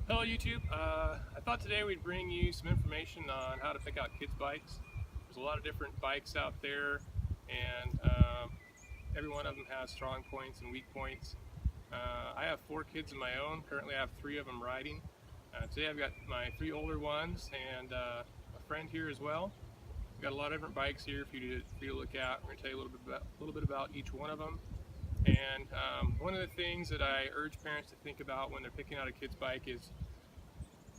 Hello YouTube. I thought today we'd bring you some information on how to pick out kids' bikes. There's a lot of different bikes out there, and every one of them has strong points and weak points. I have 4 kids of my own. Currently I have 3 of them riding. Today I've got my 3 older ones and a friend here as well. We've got a lot of different bikes here for you to look at. We're going to tell you a little bit about each one of them. And one of the things that I urge parents to think about when they're picking out a kid's bike is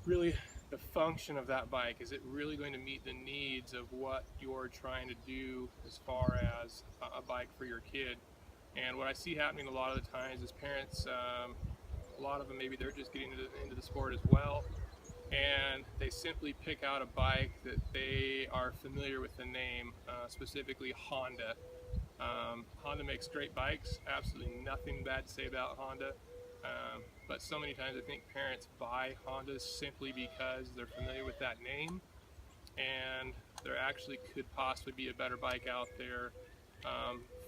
really the function of that bike. Is it really going to meet the needs of what you're trying to do as far as a bike for your kid? And what I see happening a lot of the times is parents, a lot of them, maybe they're just getting into the sport as well, and they simply pick out a bike that they are familiar with the name, specifically Honda. Honda makes great bikes, absolutely nothing bad to say about Honda, but so many times I think parents buy Hondas simply because they're familiar with that name, and there actually could possibly be a better bike out there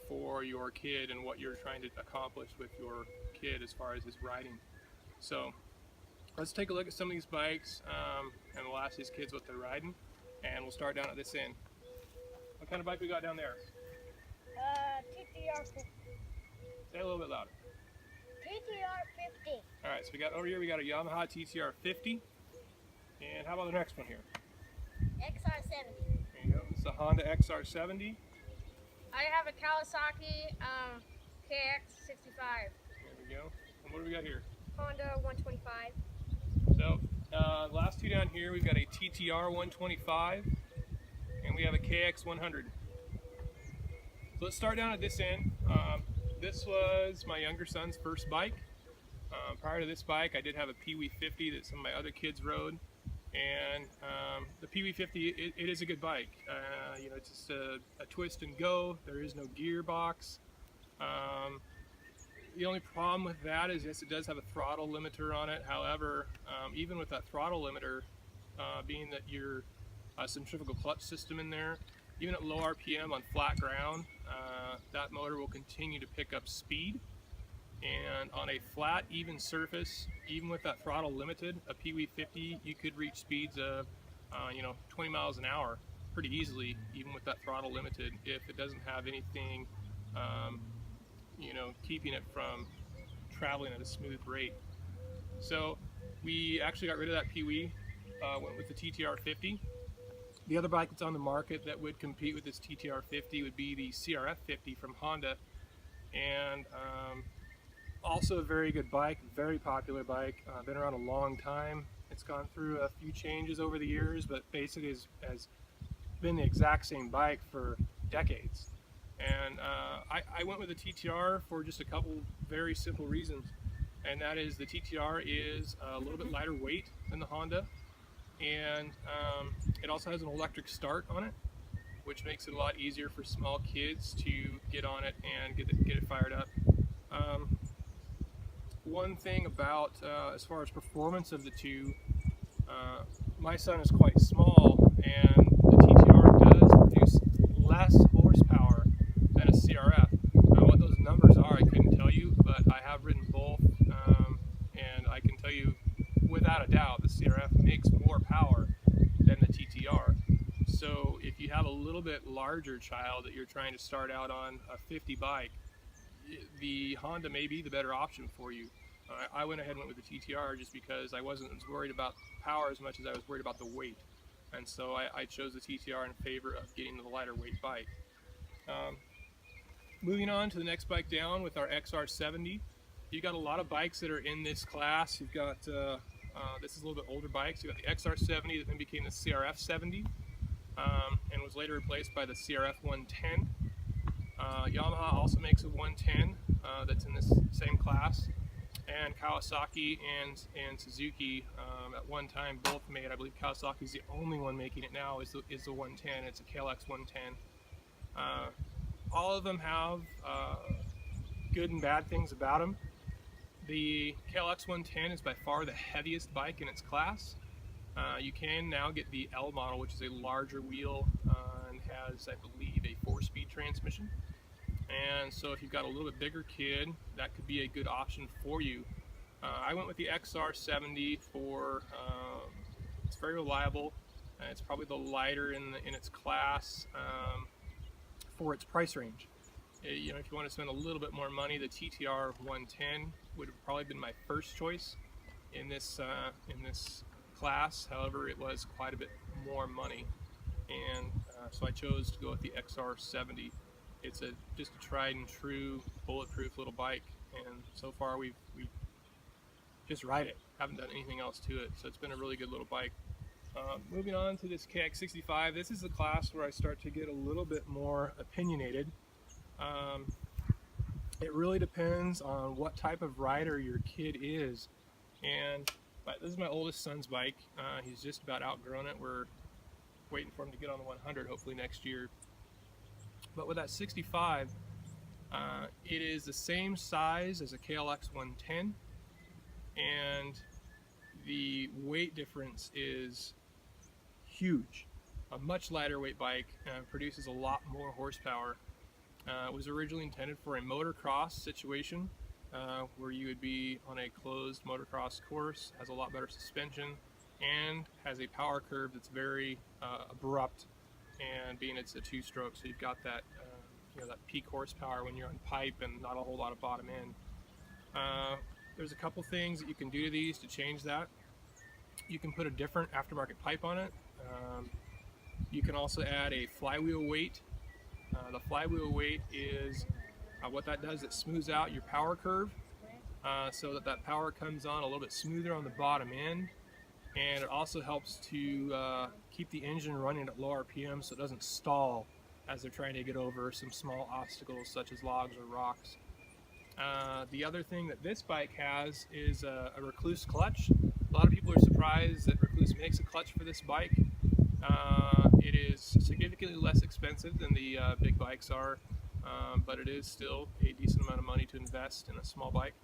for your kid and what you're trying to accomplish with your kid as far as his riding. So let's take a look at some of these bikes, and we'll ask these kids what they're riding, and we'll start down at this end. What kind of bike we got down there? TTR 50. Say a little bit louder. TTR 50. Alright, so we got over here, we got a Yamaha TTR 50. And how about the next one here? XR 70. There you go. It's the Honda XR 70. I have a Kawasaki KX 65. There we go. And what do we got here? Honda 125. So, last two down here, we've got a TTR 125 and we have a KX 100. So let's start down at this end. This was my younger son's first bike. Prior to this bike, I did have a Pee Wee 50 that some of my other kids rode, and the Pee Wee 50, it is a good bike. You know, it's just a twist and go. There is no gearbox. The only problem with that is, yes, it does have a throttle limiter on it. However, even with that throttle limiter, being that you're a centrifugal clutch system in there, even at low RPM on flat ground, that motor will continue to pick up speed. And on a flat, even surface, even with that throttle limited, a Pee Wee 50, you could reach speeds of 20 miles an hour pretty easily, even with that throttle limited, if it doesn't have anything keeping it from traveling at a smooth rate. So we actually got rid of that Pee Wee, went with the TTR 50. The other bike that's on the market that would compete with this TTR 50 would be the CRF 50 from Honda, and also a very good bike, very popular bike, been around a long time. It's gone through a few changes over the years, but basically has been the exact same bike for decades. And I went with the TTR for just a couple very simple reasons, and that is the TTR is a little bit lighter weight than the Honda, and it also has an electric start on it, which makes it a lot easier for small kids to get on it and get it fired up. One thing about as far as performance of the two, my son is quite small, and the TTR does produce less horsepower than a CRF. Now, what those numbers are, I couldn't tell you, but I have ridden both, and I can tell you without a doubt the CRF makes more power than the TTR. So if you have a little bit larger child that you're trying to start out on a 50 bike, the Honda may be the better option for you. I went ahead and went with the TTR just because I wasn't as worried about power as much as I was worried about the weight. And so I chose the TTR in favor of getting the lighter weight bike. Moving on to the next bike down with our XR 70. You got a lot of bikes that are in this class. You've got, this is a little bit older bikes. You've got the XR 70 that then became the CRF 70 and was later replaced by the CRF 110. Yamaha also makes a 110 that's in this same class, and Kawasaki and Suzuki at one time both made. I believe Kawasaki is the only one making it now. Is the 110. It's a KLX 110. All of them have good and bad things about them. The KLX 110 is by far the heaviest bike in its class. You can now get the L model, which is a larger wheel and has, I believe, a 4-speed transmission. And so if you've got a little bit bigger kid, that could be a good option for you. I went with the XR70 for, it's very reliable. It's probably the lighter in its class for its price range. You know, if you want to spend a little bit more money, the TTR 110 would have probably been my first choice in this class. However, it was quite a bit more money, and so I chose to go with the XR70. It's just a tried and true bulletproof little bike, and so far we've just ride it. Haven't done anything else to it, so it's been a really good little bike. Moving on to this KX65, this is the class where I start to get a little bit more opinionated. It really depends on what type of rider your kid is, and this is my oldest son's bike. He's just about outgrown it. We're waiting for him to get on the 100 hopefully next year. But with that 65, it is the same size as a KLX 110, and the weight difference is huge. A much lighter weight bike produces a lot more horsepower. It was originally intended for a motocross situation where you would be on a closed motocross course, has a lot better suspension, and has a power curve that's very abrupt, and being it's a two-stroke, so you've got that you know, that peak horsepower when you're on pipe and not a whole lot of bottom end. There's a couple things that you can do to these to change that. You can put a different aftermarket pipe on it. You can also add a flywheel weight. The flywheel weight is what that does, it smooths out your power curve so that power comes on a little bit smoother on the bottom end, and it also helps to keep the engine running at low RPM so it doesn't stall as they're trying to get over some small obstacles such as logs or rocks. The other thing that this bike has is a Recluse clutch. A lot of people are surprised that Recluse makes a clutch for this bike. It is significantly less expensive than the big bikes are, but it is still a decent amount of money to invest in a small bike.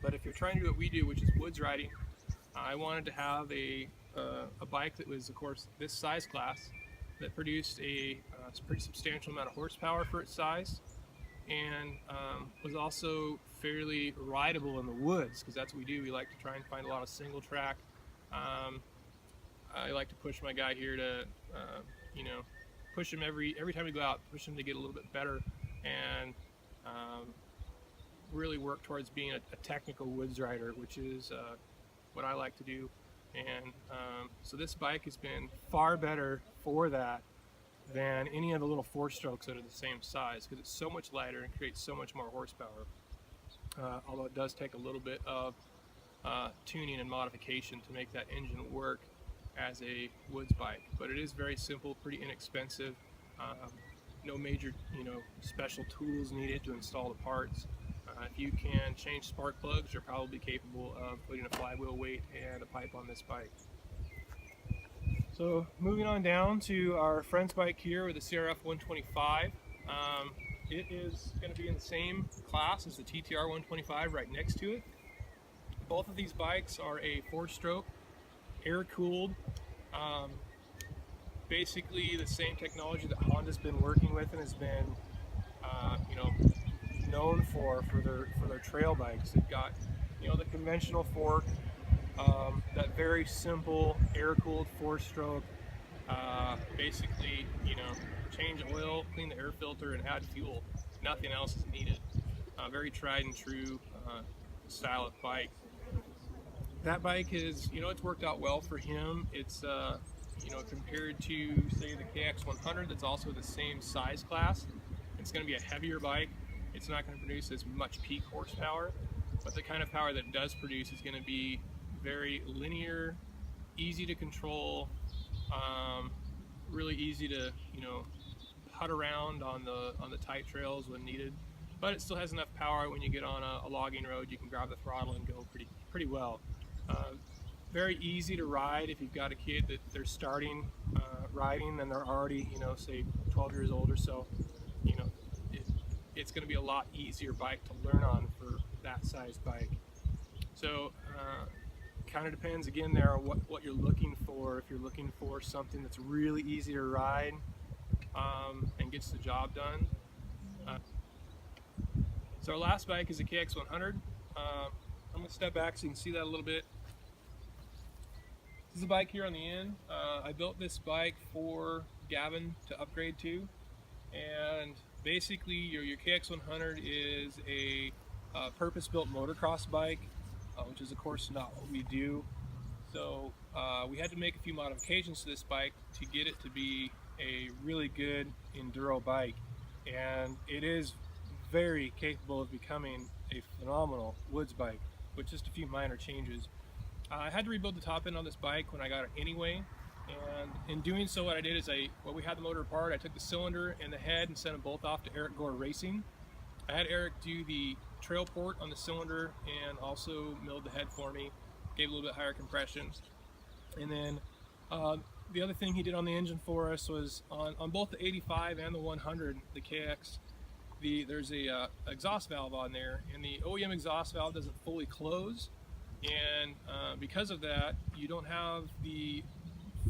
But if you're trying to do what we do, which is woods riding, I wanted to have a bike that was, of course, this size class, that produced a pretty substantial amount of horsepower for its size, and was also fairly rideable in the woods, because that's what we do. We like to try and find a lot of single track. I like to push my guy here to, you know, push him every time we go out, push him to get a little bit better, and really work towards being a technical woods rider, which is what I like to do. And so this bike has been far better for that than any of the little four-strokes that are the same size, because it's so much lighter and creates so much more horsepower. Although it does take a little bit of tuning and modification to make that engine work as a woods bike, but it is very simple, pretty inexpensive. No major, you know, special tools needed to install the parts. If you can change spark plugs, you're probably capable of putting a flywheel weight and a pipe on this bike. So moving on down to our friend's bike here with the CRF 125. It is going to be in the same class as the TTR 125 right next to it. Both of these bikes are a four-stroke, air-cooled, basically the same technology that Honda's been working with and has been, you know, known for their trail bikes. They've got, you know, the conventional fork, that very simple air-cooled four-stroke. Basically, you know, change oil, clean the air filter, and add fuel. Nothing else is needed. Very tried and true style of bike. That bike is, you know, it's worked out well for him. It's, you know, compared to, say, the KX 100, that's also the same size class. It's going to be a heavier bike. It's not going to produce as much peak horsepower, but the kind of power that it does produce is going to be very linear, easy to control, really easy to, you know, putt around on the tight trails when needed. But it still has enough power when you get on a logging road. You can grab the throttle and go pretty well. Very easy to ride if you've got a kid that they're starting riding and they're already, you know, say 12 years old or so. You know, it's going to be a lot easier bike to learn on for that size bike. So kind of depends again there on what you're looking for. If you're looking for something that's really easy to ride and gets the job done. So our last bike is a KX 100. I'm going to step back so you can see that a little bit. This is a bike here on the end. I built this bike for Gavin to upgrade to, and basically your KX100 is a purpose-built motocross bike, which is of course not what we do. So we had to make a few modifications to this bike to get it to be a really good enduro bike, and it is very capable of becoming a phenomenal woods bike with just a few minor changes. I had to rebuild the top end on this bike when I got it anyway, and in doing so what I did is we had the motor apart, I took the cylinder and the head and sent them both off to Eric Gore Racing. I had Eric do the trail port on the cylinder and also milled the head for me, gave a little bit higher compression. And then the other thing he did on the engine for us was on both the 85 and the 100, the KX, there's a exhaust valve on there, and the OEM exhaust valve doesn't fully close, and because of that you don't have the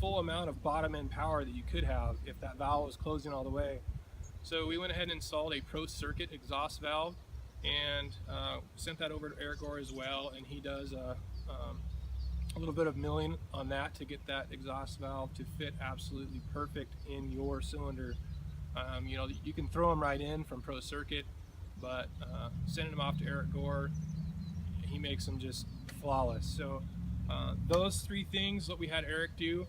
full amount of bottom end power that you could have if that valve was closing all the way. So we went ahead and installed a pro circuit exhaust valve and sent that over to Eric Gore as well, and he does a little bit of milling on that to get that exhaust valve to fit absolutely perfect in your cylinder. You know, you can throw them right in from pro circuit, but sending them off to Eric Gore, he makes them just flawless. So those three things what we had Eric do,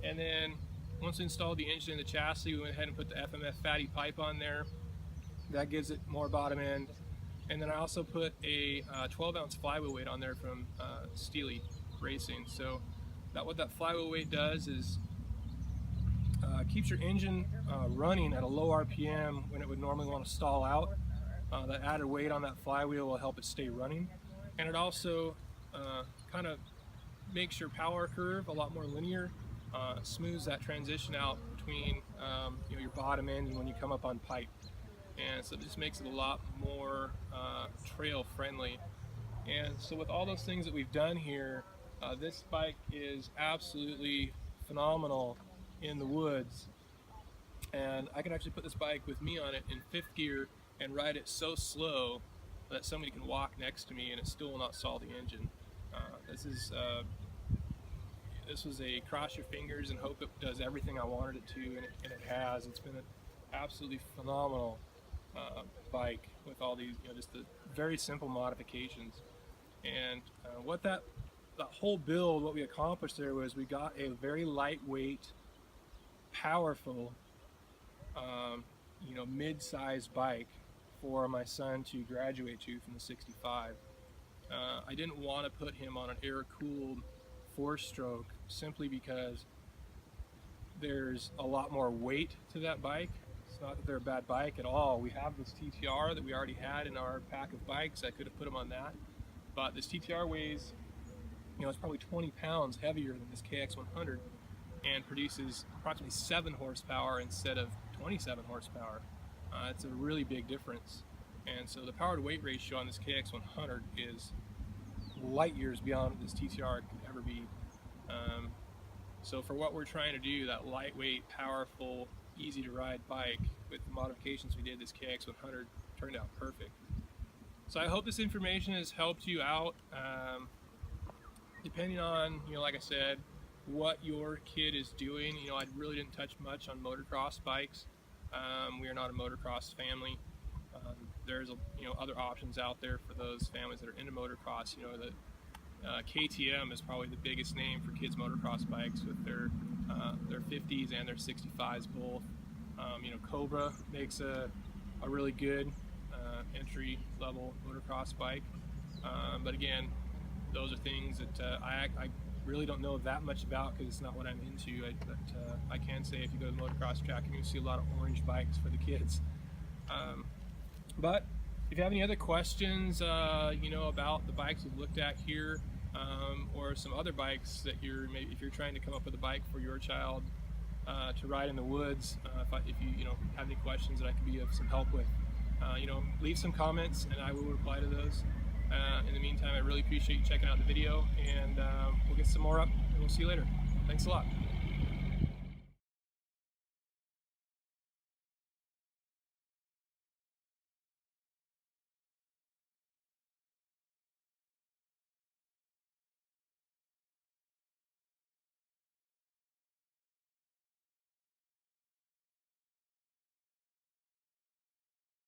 and then once we installed the engine and the chassis, we went ahead and put the FMF fatty pipe on there. That gives it more bottom end. And then I also put a 12-ounce flywheel weight on there from Steely Racing. So what that flywheel weight does is keeps your engine running at a low RPM when it would normally want to stall out. That added weight on that flywheel will help it stay running. And it also kind of makes your power curve a lot more linear, smooths that transition out between you know, your bottom end and when you come up on pipe. And so it just makes it a lot more trail friendly. And so with all those things that we've done here, this bike is absolutely phenomenal in the woods. And I can actually put this bike with me on it in 5th gear and ride it so slow that somebody can walk next to me and it still will not stall the engine. This was a cross your fingers and hope it does everything I wanted it to, and it has. It's been an absolutely phenomenal bike with all these, you know, just the very simple modifications. And what that whole build, what we accomplished there was we got a very lightweight, powerful, you know, mid-sized bike for my son to graduate to from the 65. I didn't want to put him on an air-cooled 4-stroke simply because there's a lot more weight to that bike. It's not that they're a bad bike at all. We have this TTR that we already had in our pack of bikes. I could have put him on that, but this TTR weighs, you know, it's probably 20 pounds heavier than this KX100 and produces approximately 7 horsepower instead of 27 horsepower. It's a really big difference. And so the power to weight ratio on this KX100 is light years beyond what this TTR could ever be. So for what we're trying to do, that lightweight, powerful, easy to ride bike with the modifications we did, this KX100 turned out perfect. So I hope this information has helped you out. Depending on, you know, like I said, what your kid is doing, you know, I really didn't touch much on motocross bikes. We are not a motocross family. There's you know, other options out there for those families that are into motocross. You know, the KTM is probably the biggest name for kids motocross bikes with their 50s and their 65s both. You know, Cobra makes a really good entry level motocross bike. But again, those are things that I really don't know that much about because it's not what I'm into. But I can say if you go to the motocross track, you're going to see a lot of orange bikes for the kids. But if you have any other questions, you know, about the bikes we've looked at here, or some other bikes that if you're trying to come up with a bike for your child to ride in the woods, if you know, have any questions that I can be of some help with, you know, leave some comments and I will reply to those. In the meantime, I really appreciate you checking out the video, and we'll get some more up and we'll see you later. Thanks a lot.